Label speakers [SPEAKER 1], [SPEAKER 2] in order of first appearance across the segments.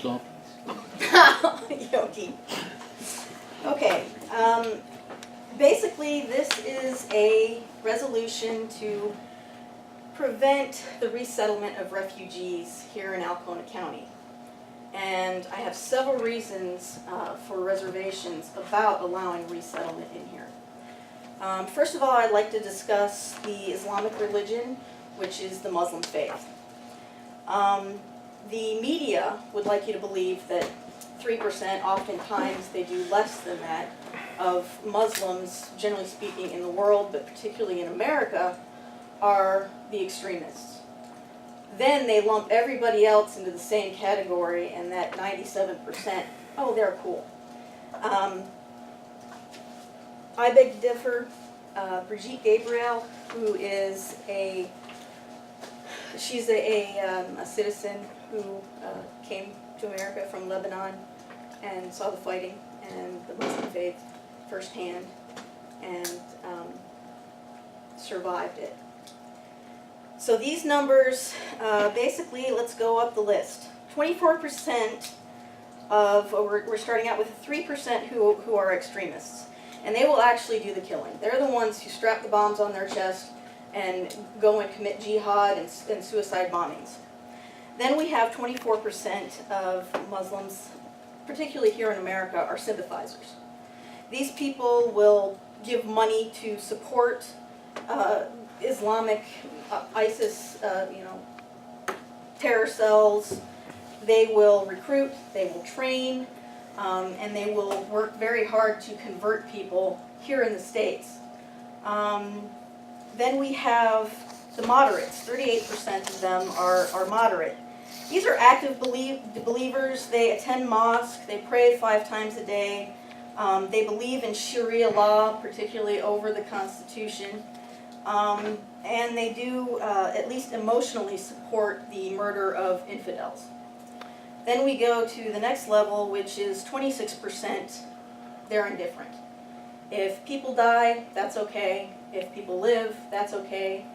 [SPEAKER 1] yourself?
[SPEAKER 2] Yogi. Okay. Basically, this is a resolution to prevent the resettlement of refugees here in Alcona County. And I have several reasons for reservations about allowing resettlement in here. First of all, I'd like to discuss the Islamic religion, which is the Muslim faith. The media would like you to believe that 3%, oftentimes they do less than that, of Muslims, generally speaking, in the world, but particularly in America, are the extremists. Then they lump everybody else into the same category, and that 97%, oh, they're cool. I beg to differ. Brigitte Gabriel, who is she's a citizen who came to America from Lebanon and saw the fighting and the Muslim faith firsthand and survived it. So these numbers, basically, let's go up the list. 24% of, we're starting out with 3% who are extremists. And they will actually do the killing. They're the ones who strap the bombs on their chest and go and commit jihad and suicide bombings. Then we have 24% of Muslims, particularly here in America, are sympathizers. These people will give money to support Islamic, ISIS, terror cells. They will recruit, they will train, and they will work very hard to convert people here in the States. Then we have the moderates. 38% of them are moderate. These are active believers. They attend mosque. They pray 5 times a day. They believe in Sharia law, particularly over the Constitution. And they do, at least emotionally, support the murder of infidels. Then we go to the next level, which is 26%. They're indifferent. If people die, that's okay. If people live, that's okay.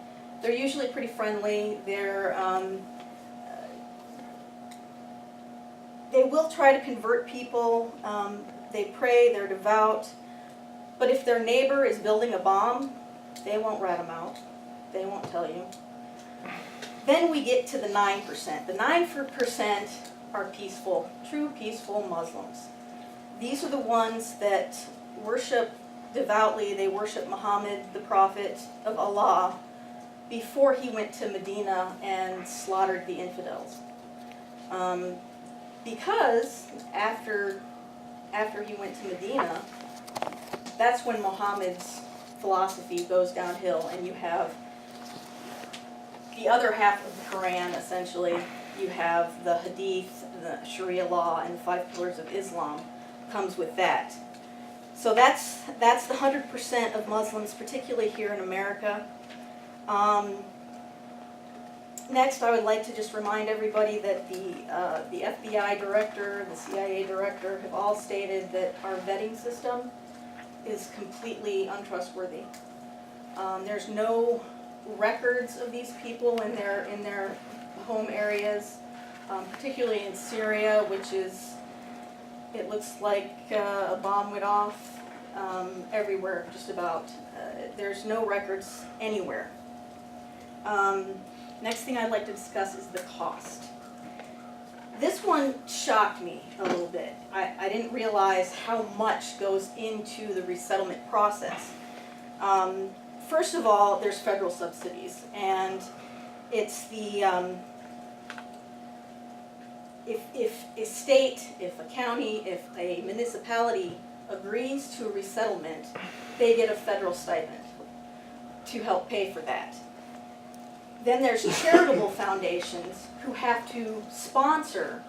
[SPEAKER 2] They're usually pretty friendly. They will try to convert people. They pray, they're devout. But if their neighbor is building a bomb, they won't rat them out. They won't tell you. Then we get to the 9%. The 9% are peaceful, true peaceful Muslims. These are the ones that worship devoutly. They worship Muhammad, the prophet of Allah, before he went to Medina and slaughtered the infidels. Because after he went to Medina, that's when Muhammad's philosophy goes downhill, and you have the other half of the Quran, essentially. You have the Hadith, the Sharia law, and the 5 pillars of Islam comes with that. So that's the 100% of Muslims, particularly here in America. Next, I would like to just remind everybody that the FBI director, the CIA director have all stated that our vetting system is completely untrustworthy. There's no records of these people in their home areas, particularly in Syria, which is, it looks like a bomb went off everywhere, just about. There's no records anywhere. Next thing I'd like to discuss is the cost. This one shocked me a little bit. I didn't realize how much goes into the resettlement process. First of all, there's federal subsidies, and it's the, if a state, if a county, if a municipality agrees to a resettlement, they get a federal stipend to help pay for that. Then there's charitable foundations who have to sponsor,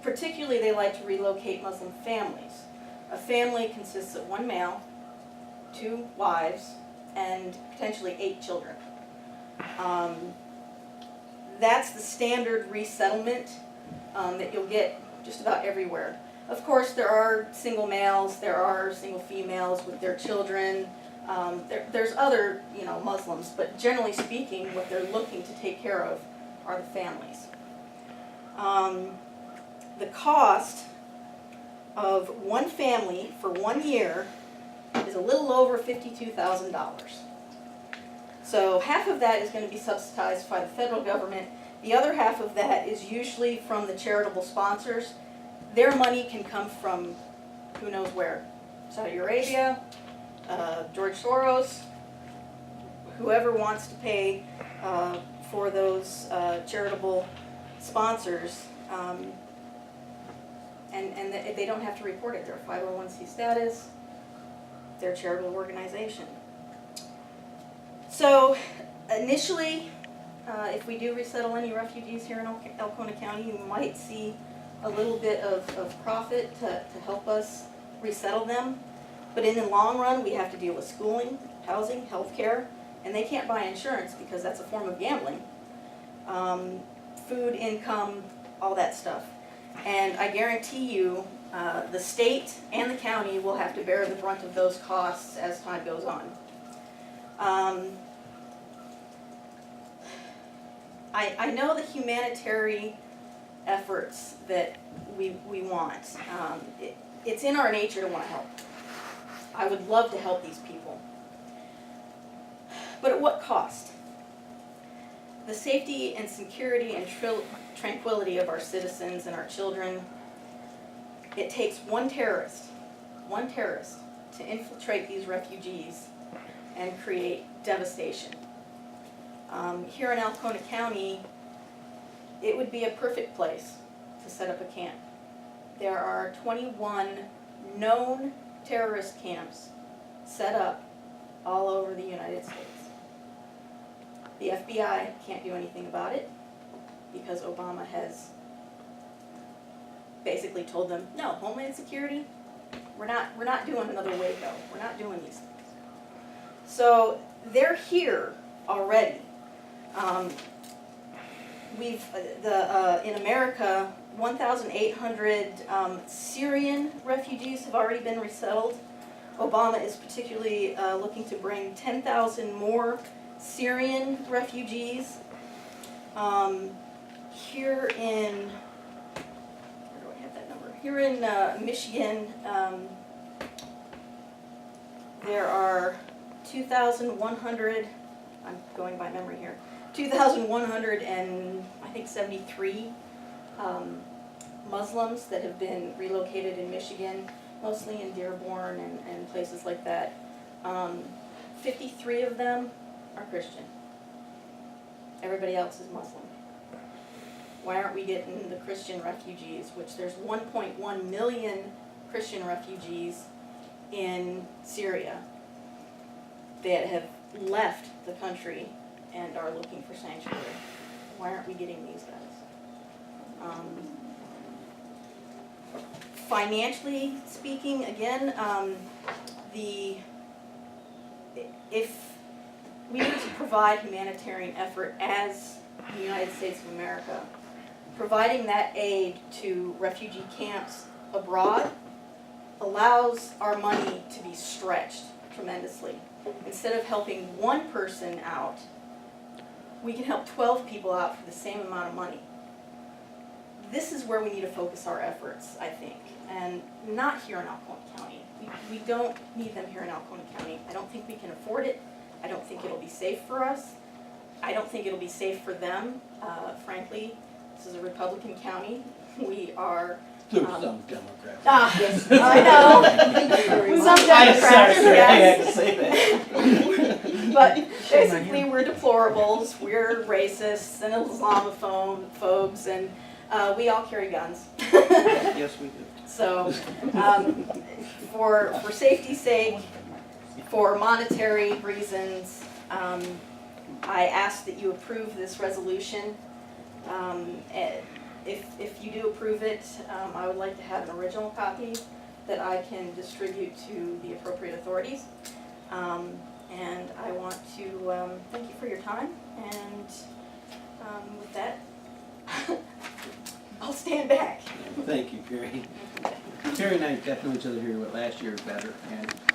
[SPEAKER 2] particularly they like to relocate Muslim families. A family consists of 1 male, 2 wives, and potentially 8 children. That's the standard resettlement that you'll get just about everywhere. Of course, there are single males, there are single females with their children. There's other, Muslims, but generally speaking, what they're looking to take care of are the families. the cost of one family for 1 year is a little over $52,000. So half of that is going to be subsidized by the federal government. The other half of that is usually from the charitable sponsors. Their money can come from who knows where. Saudi Arabia, George Soros, whoever wants to pay for those charitable sponsors. And they don't have to report it. They're a 501c status. They're a charitable organization. So initially, if we do resettle any refugees here in Alcona County, you might see a little bit of profit to help us resettle them. But in the long run, we have to deal with schooling, housing, healthcare, and they can't buy insurance because that's a form of gambling. Food, income, all that stuff. And I guarantee you, the state and the county will have to bear the brunt of those costs as time goes on. I know the humanitarian efforts that we want. It's in our nature to want to help. I would love to help these people. But at what cost? The safety and security and tranquility of our citizens and our children. It takes one terrorist to infiltrate these refugees and create devastation. Here in Alcona County, it would be a perfect place to set up a camp. There are 21 known terrorist camps set up all over the United States. The FBI can't do anything about it because Obama has basically told them, no, Homeland Security, we're not doing another Waco. We're not doing these things. So they're here already. In America, 1,800 Syrian refugees have already been resettled. Obama is particularly looking to bring 10,000 more Syrian refugees. Here in, where do I have that number? Here in Michigan, there are 2,100, I'm going by memory here, 2,173 Muslims that have been relocated in Michigan, mostly in Dearborn and places like that. 53 of them are Christian. Everybody else is Muslim. Why aren't we getting the Christian refugees, which there's 1.1 million Christian refugees in Syria that have left the country and are looking for sanctuary? Why aren't we getting these guys? Financially speaking, again, if we were to provide humanitarian effort as the United States of America, providing that aid to refugee camps abroad allows our money to be stretched tremendously. Instead of helping one person out, we can help 12 people out for the same amount of money. This is where we need to focus our efforts, I think, and not here in Alcona County. We don't need them here in Alcona County. I don't think we can afford it. I don't think it'll be safe for us. I don't think it'll be safe for them. Frankly, this is a Republican county. We are...
[SPEAKER 1] There's some Democrats.
[SPEAKER 2] Yes, I know. Some Democrats, yes.
[SPEAKER 1] I had to say that.
[SPEAKER 2] But basically, we're deplorables, we're racists and Islamophobes, and we all carry guns.
[SPEAKER 1] Yes, we do.
[SPEAKER 2] So, for safety's sake, for monetary reasons, I ask that you approve this resolution. If you do approve it, I would like to have an original copy that I can distribute to the appropriate authorities. And I want to thank you for your time, and with that, I'll stand back.
[SPEAKER 1] Thank you, Carrie. Carrie and I got to know each other here last year better, and